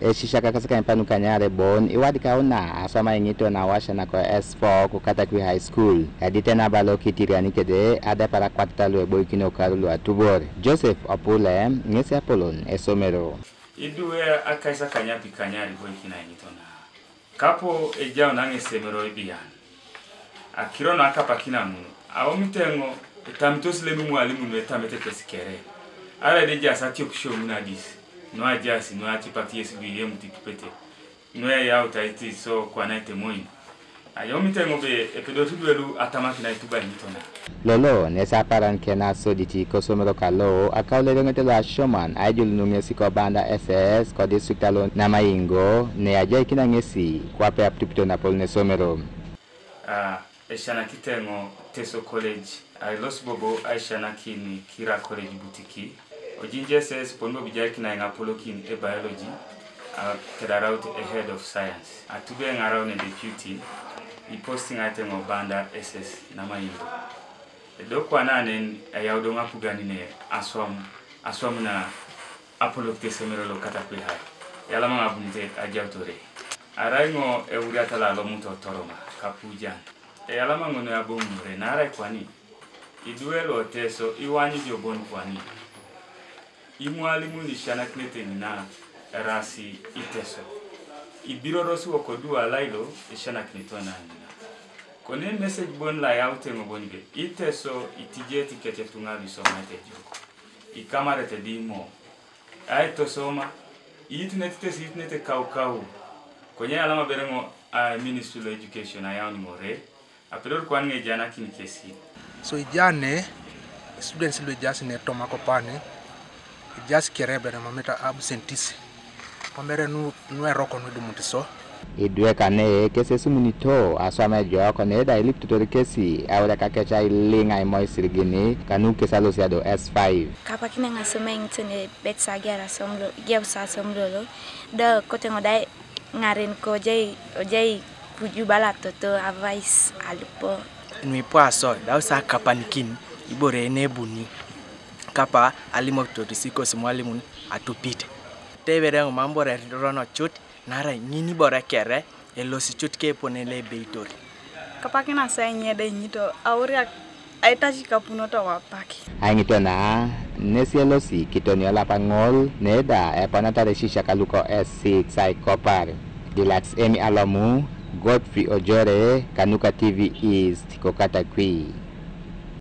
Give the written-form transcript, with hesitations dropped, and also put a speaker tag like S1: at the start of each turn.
S1: Esisiak kasaka impanu kanyare bon iwadi kauna asama Aingito na washa na ko S4 ku Katakwi High School adite na balo kitiriani kede ada para kwatalu e boy kino Okaru atubore Joseph Apule ngesi Apolon esomero
S2: iduwe akaisa kanyapi kanyari boy kina Aingito na kapo ejao nange semero ibian akiro na akapa kina mu awomitengo tamtosle mu mwalimu no etamete pesikere ala de jasa tiokusho munadis no ajasi no atipati SBM tikipete no ya utaiti so kwa naite moi ayomitengo be epedotuelu atamaki na ituba Aingitona
S1: lolo nesa paran kena soditi kosomero kalo akaule ngete la shoman ajul nungesi ko banda SS ko district alo na maingo ne ajai kina ngesi kwa pe aptipito na pol ne somero
S2: eshana kitengo Teso College I lost bobo aishana kini Kira College butiki ojinje ses ponbo bijai kina ngapolo kin e biology kedaraut a head of science atube ngaraw ne deputy I posting atengo banda SS na maingo edokwa nanen ayawdo ngapugani ne aswam na apolo tesemero lo Katakwi High yala mga bunte ajawtore araingo e uriata la lo muto toroma kapujan yalama ngono ya bomure nara kwani iduelo teso iwani jobon kwani imwalimu ni shana knete na rasi iteso ibirorosu okodua lailo ishana knetona nina kone message bon la yaute ngobonbe iteso itije tikete tungabi somate joko ikamara te dimo aito soma itnete kau konye alama berengo Ministry of Education ayani more apelor kwange jana kini kesi
S3: so ijane students lo jasi ne toma ko pane jasi kerebe na mameta absentis pamere nu eroko no dumutiso
S1: idwe kane kese sumunito asama jo kone da ilip tutori kesi awra kakecha ilinga imo sirigini kanu kesalo siado S5
S4: kapa kine ngasome ngtene betsa gyara somlo gyabsa somlo da kotengo dai ngaren ko ojai kujubala toto advice alipo
S5: nui poaso da usa kapa nikin ibore ene buni kapa alimo to siko mwalimu atupite tebere mambo re rono chut nara nyini bora kere elosi chut ke ponele beitori
S6: kapa kina sanye de nyito auria aitaji kapuno to wapaki
S1: Aingito na nesielosi kitoni ala pangol neda epanata Esisiak kaluko S6 sai kopar Dilax Emi Alamu Godfrey Ojore Kanuka TV East ko Katakwi